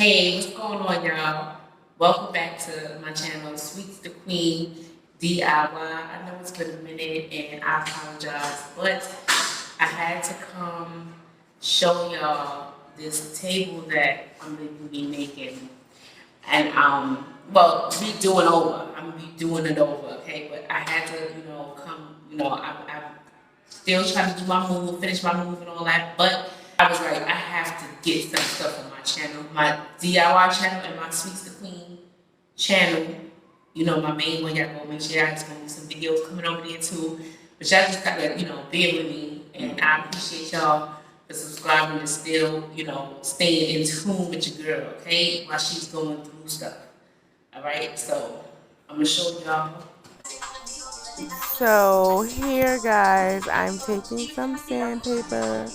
Hey, what's going on, y'all? Welcome back to my channel, Sweets the Queen DIY. I know it's been a minute and I apologize, but I had to come show y'all this table that I'm going to be making. And, well, redoing over. I'm going to be doing it over, okay? But I had to, come, I'm still trying to do my move, finish my move and all that, but I was like, I have to get some stuff on my channel, my DIY channel and my Sweets the Queen channel. You know, my main one, y'all go make sure y'all just gonna be some videos coming over there too. But y'all just gotta, bear with me. And I appreciate y'all for subscribing and still, staying in tune with your girl, okay? While she's going through stuff. Alright, so I'm gonna show y'all. So here guys, I'm taking some sandpaper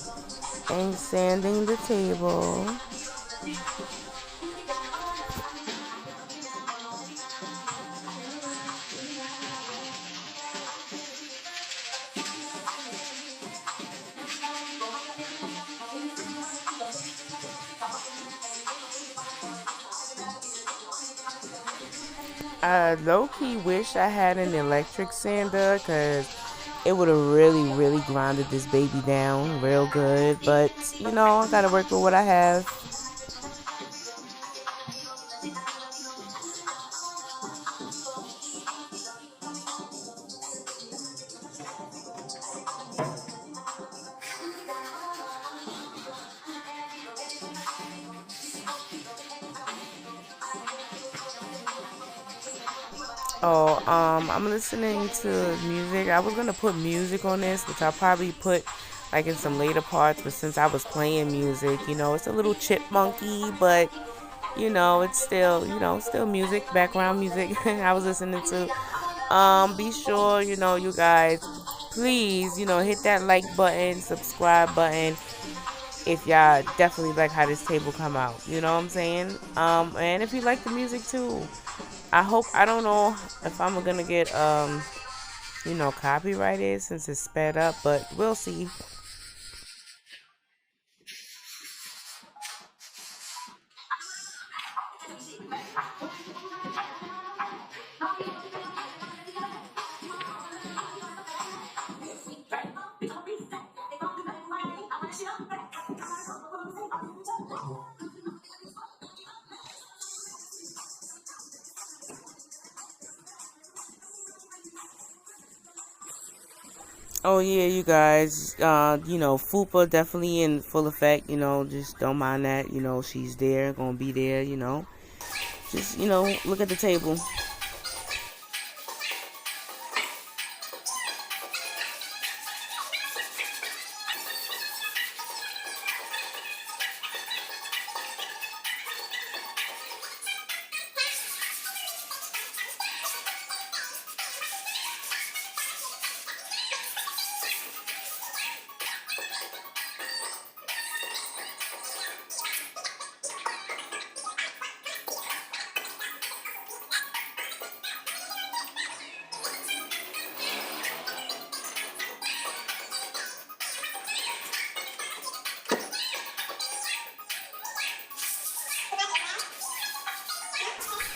and sanding the table. I low-key wish I had an electric sander because it would have really grinded this baby down real good. But, I gotta work with what I have. Oh, I'm listening to music. I was gonna put music on this, which I'll probably put like in some later parts, but since I was playing music, it's a little chipmunky, but it's still, still music, background music I was listening to. Be sure, you guys, please, hit that like button, subscribe button if y'all definitely like how this table come out. You know what I'm saying? And if you like the music too. I don't know if I'm gonna get copyrighted since it's sped up, but we'll see. Oh yeah, you guys. Fupa definitely in full effect. Just don't mind that. She's there, gonna be there. Just look at the table.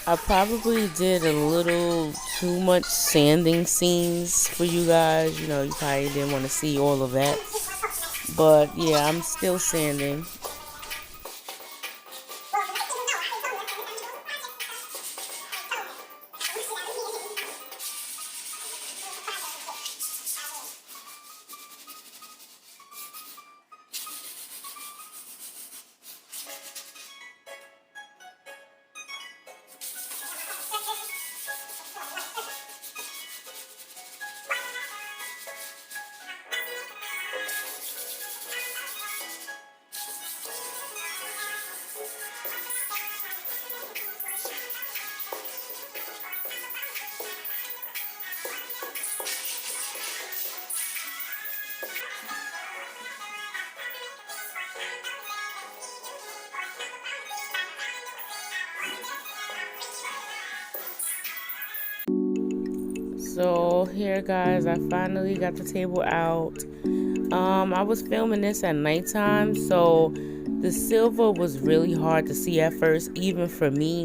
I probably did a little too much sanding scenes for you guys. You probably didn't want to see all of that. But yeah, I'm still sanding. So here guys, I finally got the table out. I was filming this at nighttime, so The silver was really hard to see at first, even for me.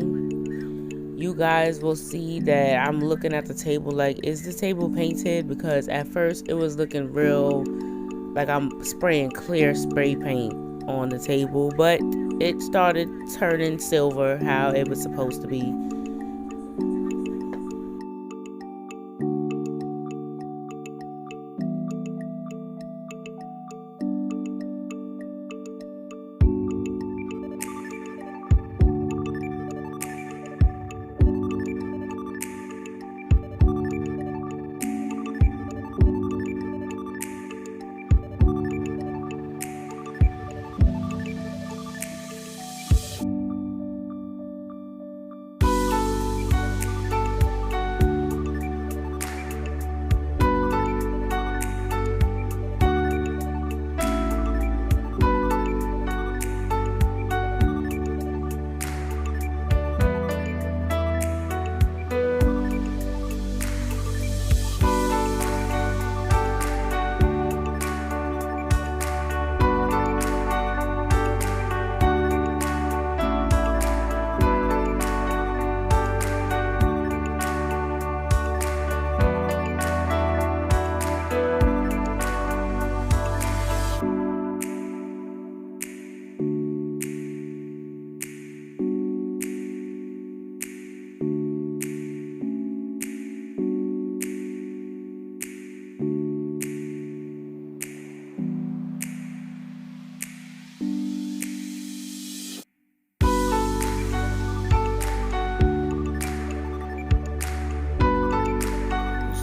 You guys will see that I'm looking at the table like, is the table painted? Because at first it was looking real like I'm spraying clear spray paint on the table, but it started turning silver how it was supposed to be.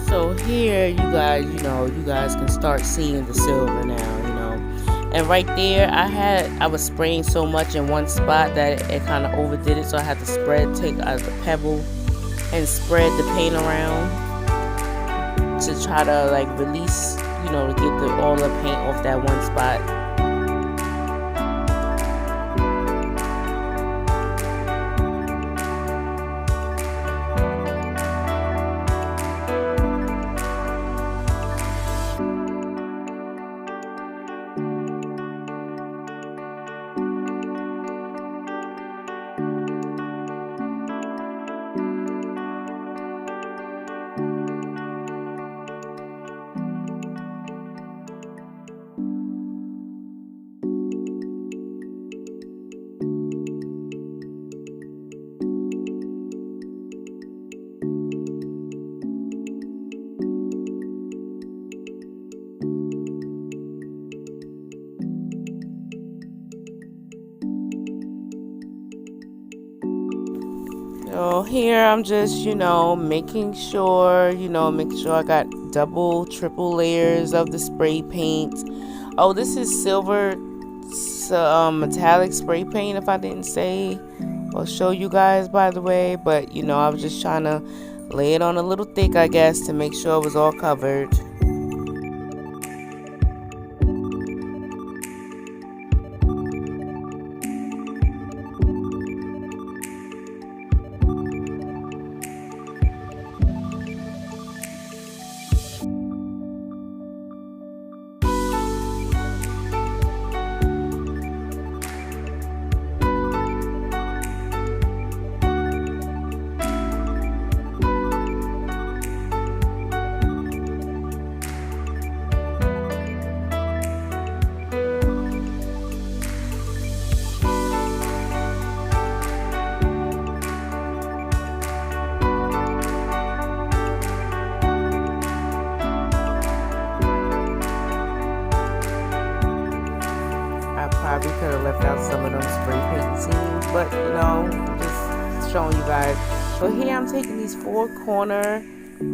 So here, you guys can start seeing the silver now. And right there, I was spraying so much in one spot that it kind of overdid it. So I had to take out the pebble and spread the paint around to try to like release, to get all the paint off that one spot. So here I'm just, making sure I got double, triple layers of the spray paint. Oh, this is silver metallic spray paint, if I didn't say or show you guys, by the way. But, I was just trying to lay it on a little thick, I guess, to make sure it was all covered. Probably could have left out some of them spray paint seams, but just showing you guys. So here I'm taking these 4-corner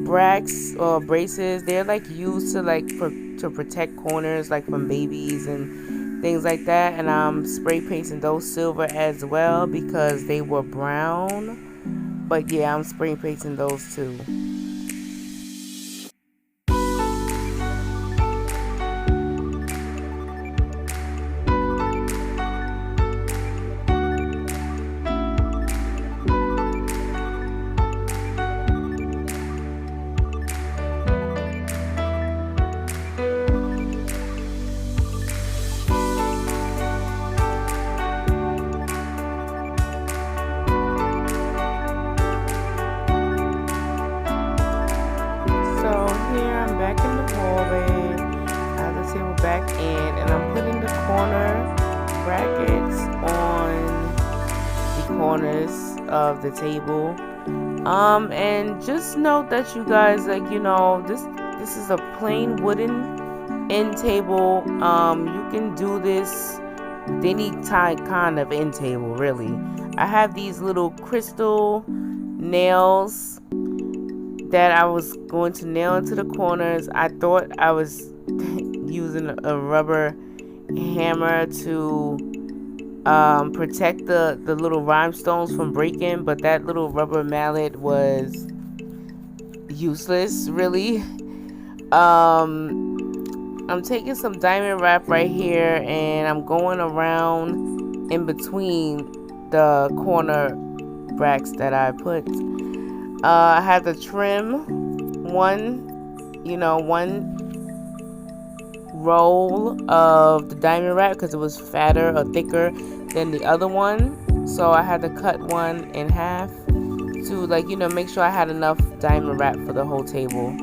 braces. They're like used to protect corners, like from babies and things like that. And I'm spray painting those silver as well because they were brown. But yeah, I'm spray painting those too. corners of the table. And just note that you guys, like, this is a plain wooden end table. You can do this with any type kind of end table, really. I have these little crystal nails that I was going to nail into the corners. I thought I was using a rubber hammer to protect the little rhinestones from breaking, but that little rubber mallet was useless, really. I'm taking some diamond wrap right here, and I'm going around in between the corner bracts that I put. I had to trim one roll of the diamond wrap because it was fatter or thicker than the other one. So I had to cut one in half to make sure I had enough diamond wrap for the whole table.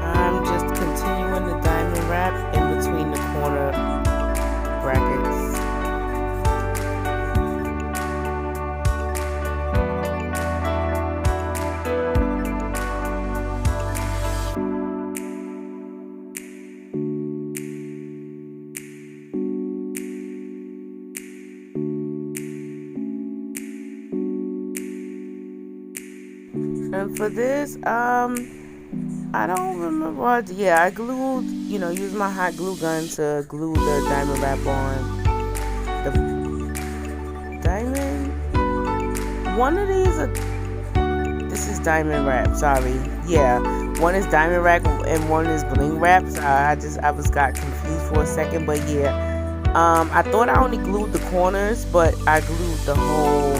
I'm just continuing the diamond wrap in between the corner brackets. And for this, I don't remember what. Yeah, I glued, used my hot glue gun to glue the diamond wrap on. The diamond. One of these, this is diamond wrap. Sorry. Yeah, one is diamond wrap and one is bling wrap. So I got confused for a second, but yeah. I thought I only glued the corners, but I glued the whole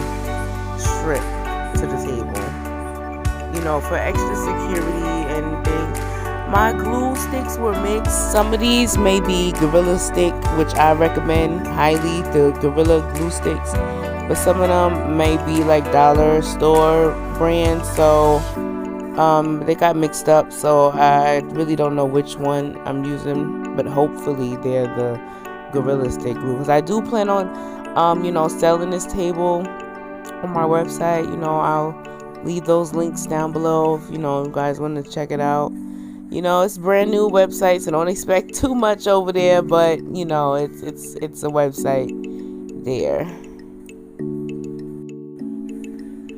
strip to the table. For extra security and things. My glue sticks were mixed. Some of these may be Gorilla Stick, which I recommend highly, the Gorilla glue sticks. But some of them may be like dollar store brands, so they got mixed up. So I really don't know which one I'm using, but hopefully they're the Gorilla Stick glue. Because I do plan on, selling this table on my website. I'll leave those links down below if you guys want to check it out. It's brand new website, so don't expect too much over there, but it's a website there.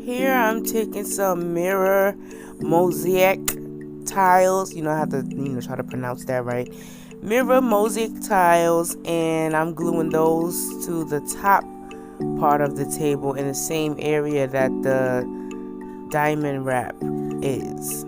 Here I'm taking some mirror mosaic tiles. I have to try to pronounce that right. Mirror mosaic tiles, and I'm gluing those to the top part of the table in the same area that the diamond wrap is.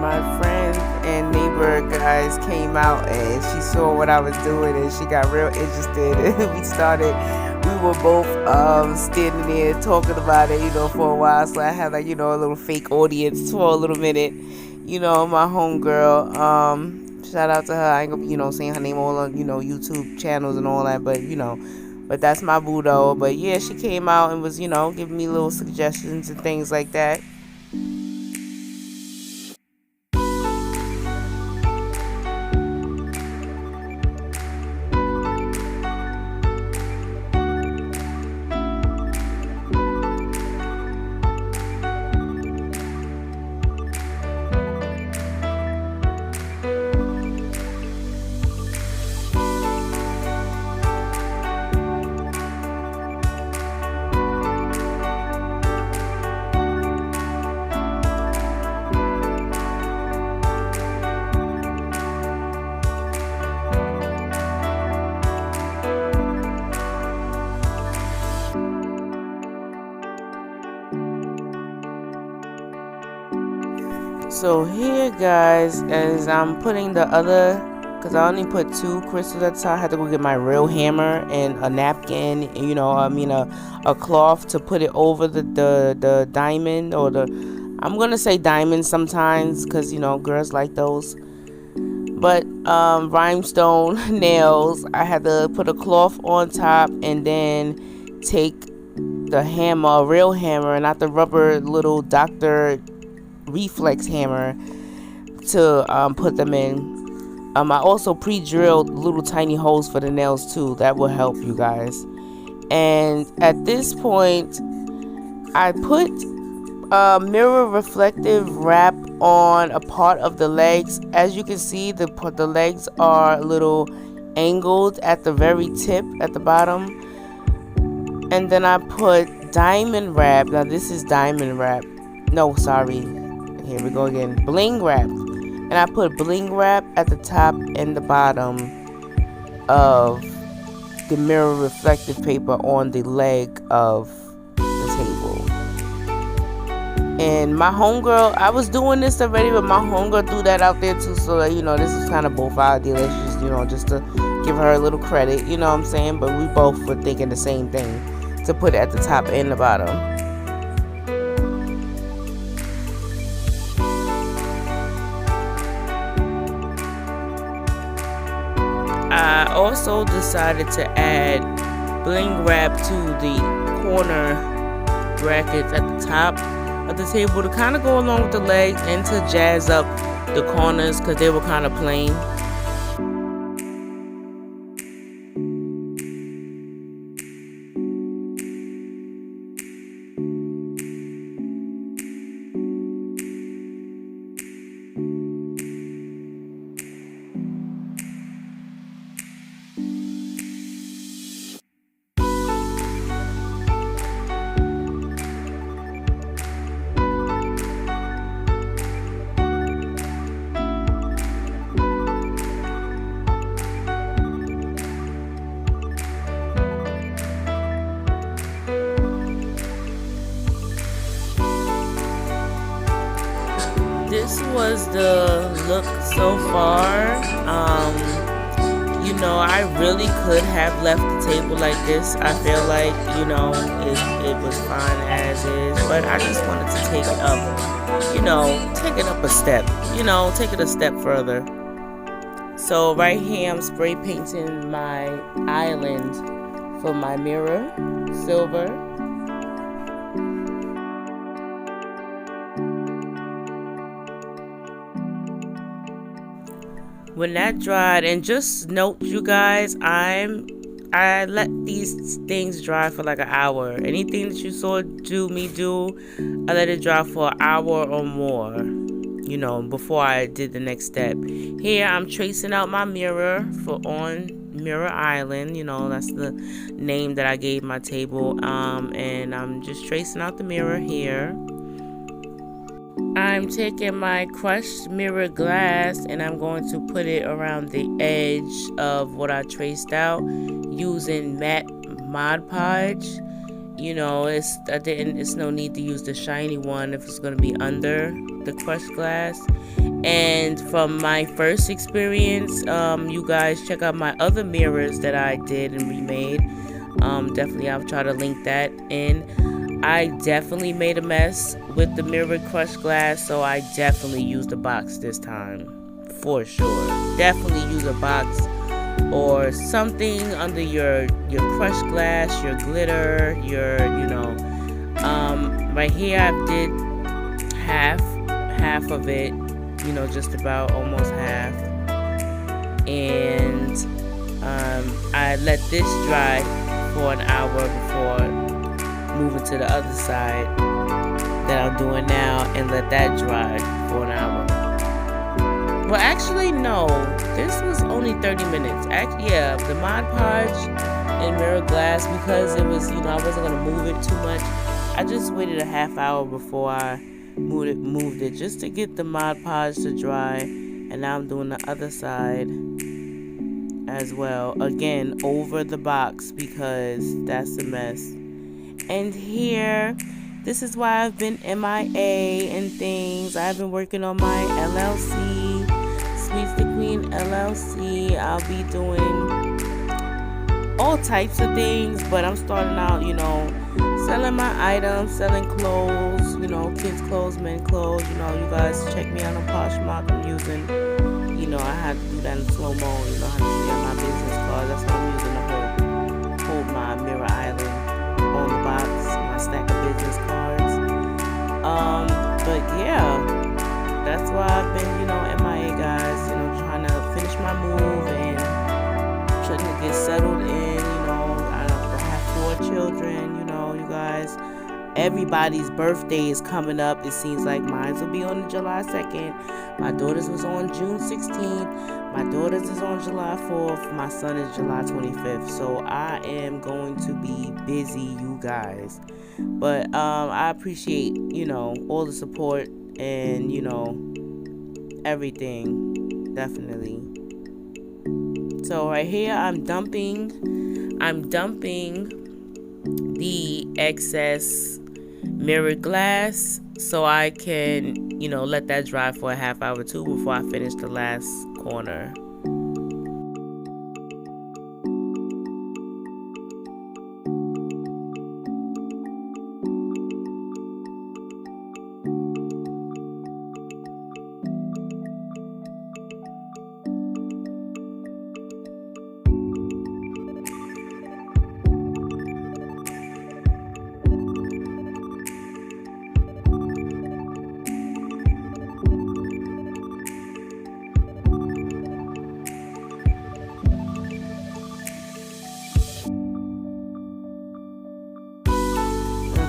My friend and neighbor guys came out and she saw what I was doing and she got real interested. We were both standing there talking about it, for a while. So I had a little fake audience for a little minute. My homegirl, shout out to her. I ain't gonna saying her name all on YouTube channels and all that, but But that's my boo though. But yeah, she came out and was, giving me little suggestions and things like that. So here, guys, as I'm putting the other, because I only put 2 crystals at the time, I had to go get my real hammer and a napkin, a cloth to put it over the diamond, or I'm going to say diamond sometimes, because, girls like those. But rhinestone nails, I had to put a cloth on top and then take the hammer, a real hammer, not the rubber little Dr. Reflex hammer, to put them in. I also pre-drilled little tiny holes for the nails too. That will help you guys. And at this point, I put mirror reflective wrap on a part of the legs. As you can see, the legs are a little angled at the very tip at the bottom. And then I put diamond wrap. Now this is diamond wrap. No, sorry. Here we go again. Bling wrap. And I put bling wrap at the top and the bottom of the mirror reflective paper on the leg of the table. And my homegirl, I was doing this already, but my homegirl threw that out there too. So that, this is kind of both our ideas, just to give her a little credit, you know what I'm saying? But we both were thinking the same thing, to put it at the top and the bottom. I also decided to add bling wrap to the corner brackets at the top of the table to kind of go along with the legs and to jazz up the corners because they were kind of plain. This was the look so far. I really could have left the table like this. I feel like, it was fine as is, but I just wanted to take it up, take it up a step, take it a step further. So right here, I'm spray painting my island for my mirror, silver. When that dried, and just note, you guys, I let these things dry for like an hour. Anything that you saw me do, I let it dry for an hour or more, before I did the next step. Here, I'm tracing out my mirror on Mirror Island. That's the name that I gave my table. And I'm just tracing out the mirror here. I'm taking my crushed mirror glass and I'm going to put it around the edge of what I traced out using matte Mod Podge. It's no need to use the shiny one if it's going to be under the crushed glass. And from my first experience, you guys check out my other mirrors that I did and remade. Definitely I'll try to link that in. I definitely made a mess with the mirror crushed glass, so I definitely used a box this time, for sure. Definitely use a box or something under your crushed glass, your glitter, your right here I did half of it, just about almost half, and I let this dry for an hour before moving to the other side that I'm doing now, and let that dry for an hour. Well, actually, no. This was only 30 minutes. Actually, yeah, the Mod Podge and mirror glass, because it was, I wasn't going to move it too much. I just waited a half hour before I moved it just to get the Mod Podge to dry. And now I'm doing the other side as well. Again, over the box, because that's a mess. And here, this is why I've been MIA and things. I've been working on my LLC, Sweets the Queen LLC. I'll be doing all types of things, but I'm starting out, selling my items, selling clothes, kids' clothes, men clothes. You guys check me out on Poshmark. I'm using, I had to do that in slow-mo. How to see my business card. That's what I'm using to hold my mirror island on the box, my stack of business cards. But yeah, that's why I've been, MIA, guys, trying to finish my move and trying to get settled in. I have 4 children, you guys. Everybody's birthday is coming up. It seems like mine will be on July 2nd. My daughter's was on June 16th. My daughter's is on July 4th. My son is July 25th. So I am going to be busy, you guys. But I appreciate, all the support and, everything. Definitely. So right here I'm dumping the excess mirror glass so I can, let that dry for a half hour too before I finish the last corner.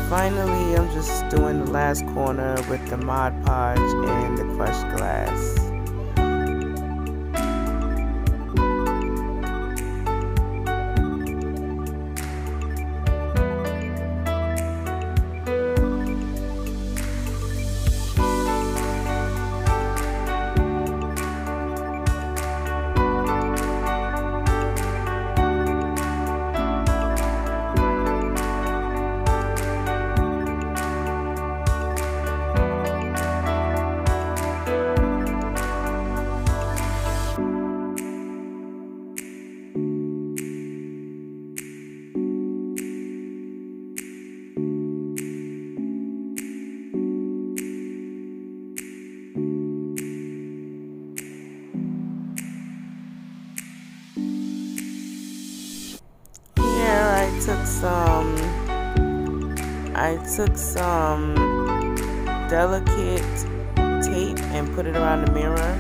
Finally, I'm just doing the last corner with the Mod Podge and the crushed glass. I took some delicate tape and put it around the mirror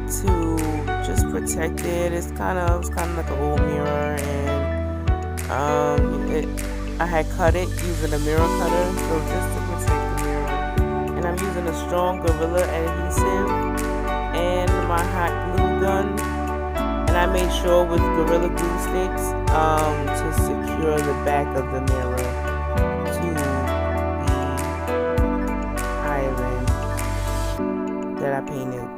to just protect it. It's kind of like an old mirror, and I had cut it using a mirror cutter, so just to protect the mirror. And I'm using a strong Gorilla adhesive and my hot glue gun. And I made sure with Gorilla Glue sticks to secure the back of the mirror to the island that I painted.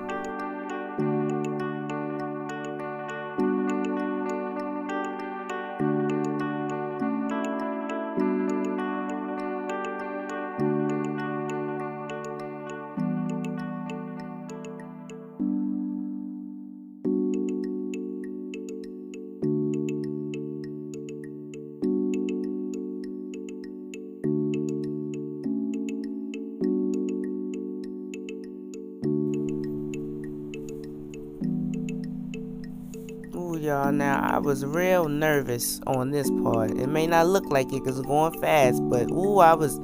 y'all. Now, I was real nervous on this part. It may not look like it because it's going fast, but ooh, I was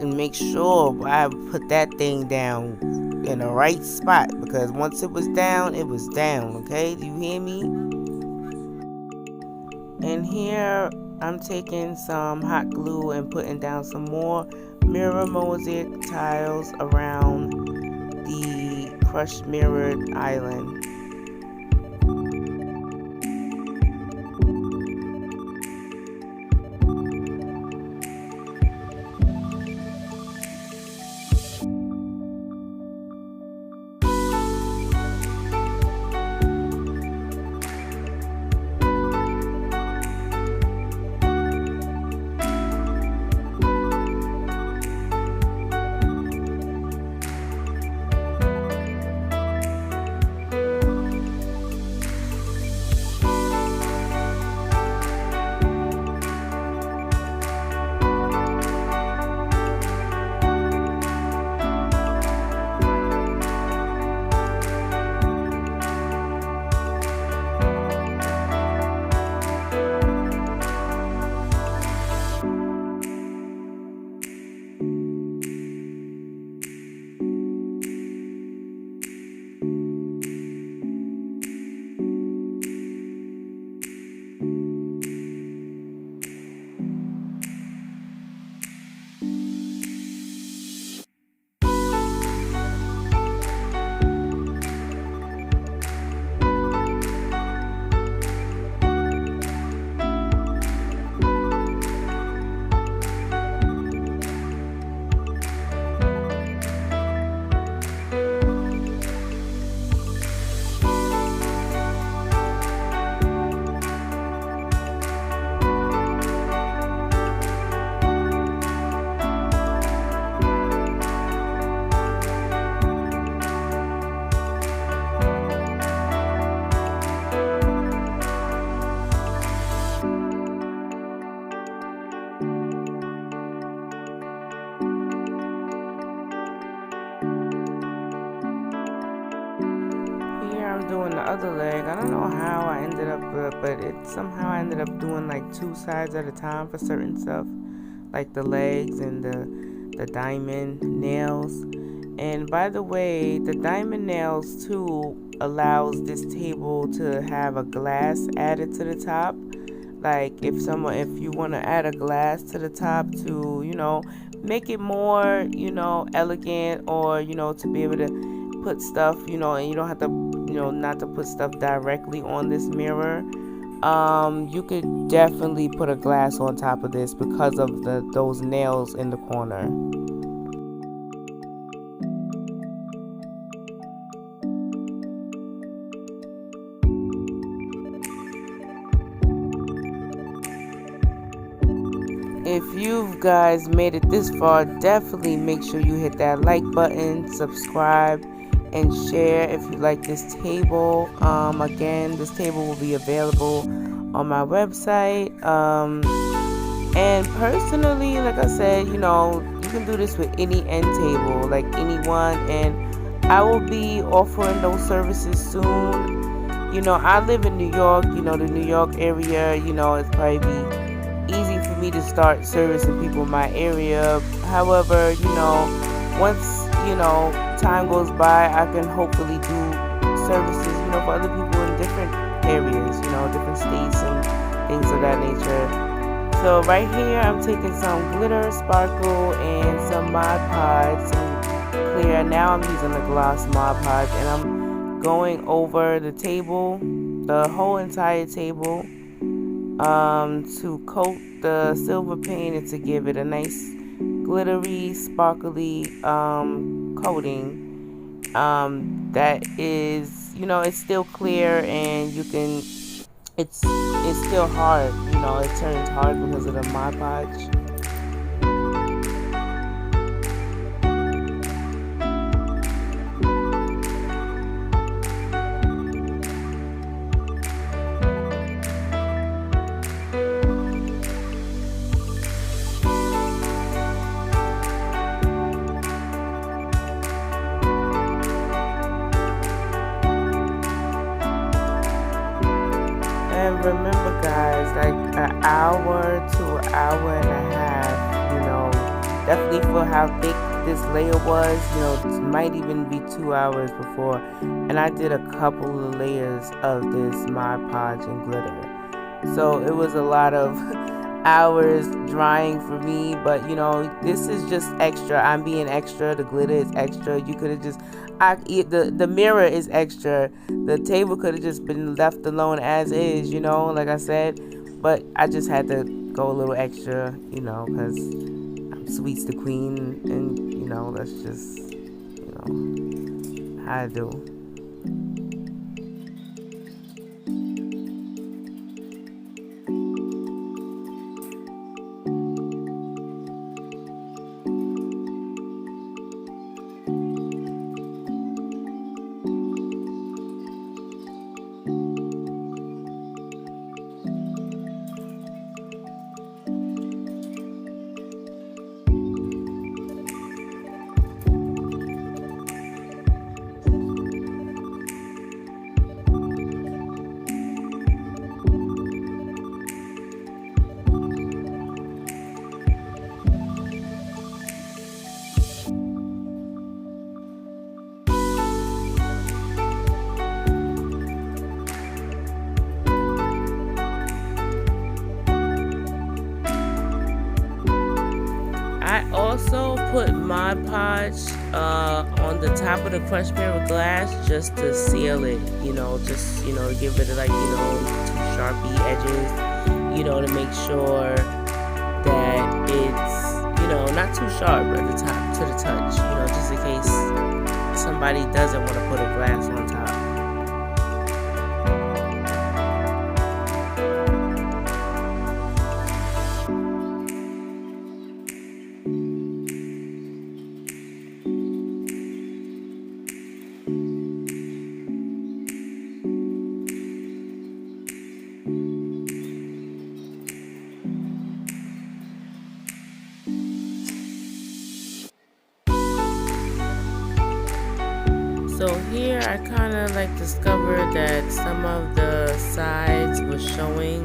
make sure I put that thing down in the right spot, because once it was down, okay? Do you hear me? And here I'm taking some hot glue and putting down some more mirror mosaic tiles around the crushed mirrored island. I'm doing the other leg. I don't know how I ended up, but somehow I ended up doing like 2 sides at a time for certain stuff, like the legs and the diamond nails. And by the way, the diamond nails too allows this table to have a glass added to the top. Like if you want to add a glass to the top to, make it more, elegant, or, to be able to put stuff, and you don't have to, not to put stuff directly on this mirror. You could definitely put a glass on top of this because of those nails in the corner. If you guys made it this far, definitely make sure you hit that like button, subscribe, and share if you like this table. Again, this table will be available on my website. And personally, like I said, you can do this with any end table, like anyone, and I will be offering those services soon. I live in New York, the New York area, it's probably easy for me to start servicing people in my area. However, once, time goes by, I can hopefully do services, for other people in different areas, different states and things of that nature. So right here, I'm taking some glitter, sparkle, and some Mod Podge, some clear. Now I'm using the gloss Mod Podge, and I'm going over the table, the whole entire table, to coat the silver paint and to give it a nice glittery, sparkly coating. That is, it's still clear, and it's still hard. It turns hard because of the Mod Podge. hour to an hour and a half. Definitely for how thick this layer was. It might even be 2 hours before. And I did a couple of layers of this Mod Podge and glitter. So it was a lot of hours drying for me, but this is just extra. I'm being extra. The glitter is extra. You could have just the mirror is extra. The table could have just been left alone as is, like I said, but I just had to go a little extra, because I'm Sweets the Queen, and that's just how I do. I also put Mod Podge on the top of the crushed mirror glass just to seal it, just, to give it like, two Sharpie edges, to make sure that it's, not too sharp at the top to the touch, just in case somebody doesn't want to put a glass on top. So here I kind of like discovered that some of the sides were showing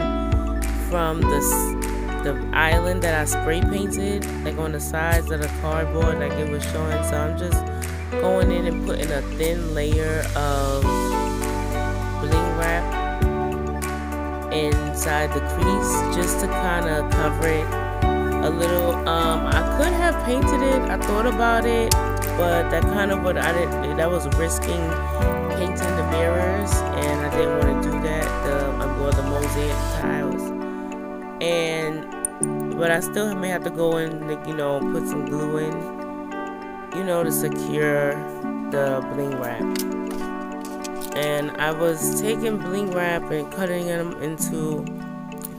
from the island that I spray painted, like on the sides of the cardboard, like it was showing. So I'm just going in and putting a thin layer of bling wrap inside the crease just to kind of cover it a little. I could have painted it. I thought about it, but that kind of what I did. That was risking painting the mirrors, and I didn't want to do that. The mosaic tiles, but I still may have to go in, put some glue in, to secure the bling wrap. And I was taking bling wrap and cutting them into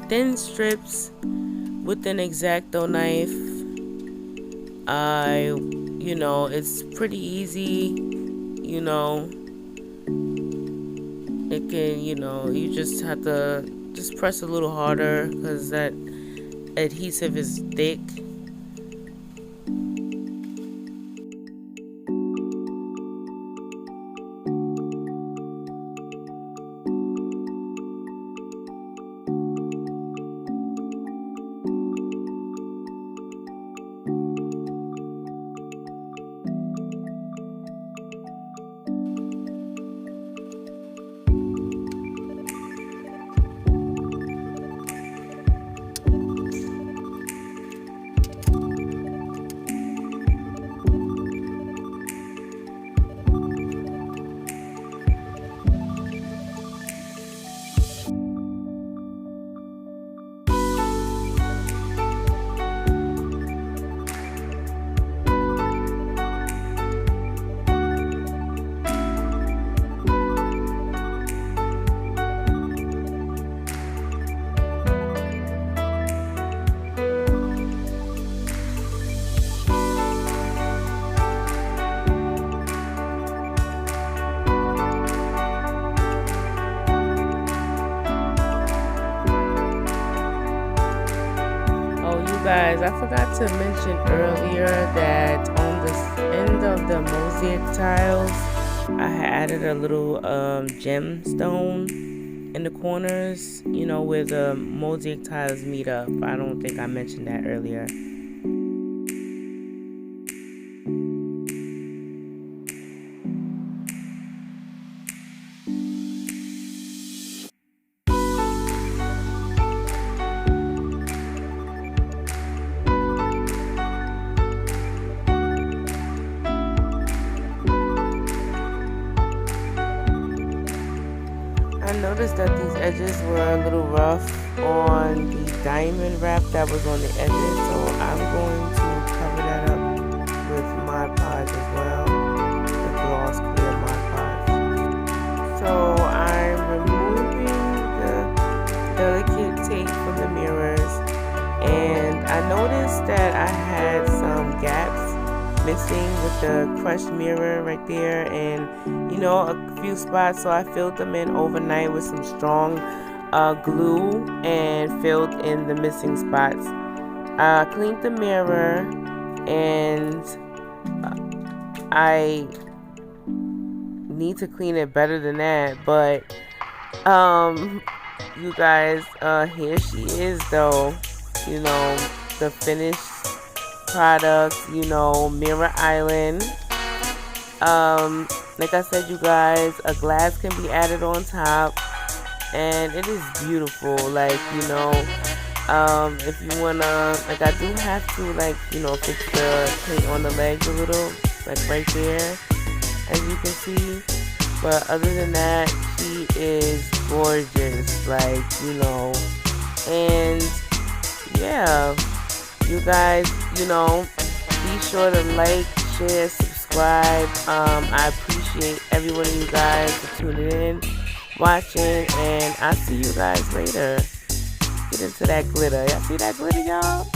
thin strips with an X-Acto knife. It's pretty easy, it can, you just have to just press a little harder because that adhesive is thick. Guys, I forgot to mention earlier that on the end of the mosaic tiles, I had added a little gemstone in the corners, where the mosaic tiles meet up. I don't think I mentioned that earlier. I noticed that these edges were a little rough on the diamond wrap that was on the edges, so I'm going to cover that up with Mod Podge as well, the gloss clear Mod Podge. So I'm removing the delicate tape from the mirrors, and I noticed that I had some gaps missing with the crushed mirror right there, and a few spots, so I filled them in overnight with some strong glue and filled in the missing spots. I cleaned the mirror, and I need to clean it better than that, but you guys, here she is though, the finished product, Mirror Island. Like I said, you guys, a glass can be added on top, and it is beautiful. Like, if you wanna, like, I do have to, like, fix the paint on the legs a little, like right there, as you can see. But other than that, she is gorgeous, like, and yeah, you guys, be sure to like, share, subscribe. I appreciate every one of you guys for tuning in, watching, and I'll see you guys later. Get into that glitter. Y'all see that glitter, y'all?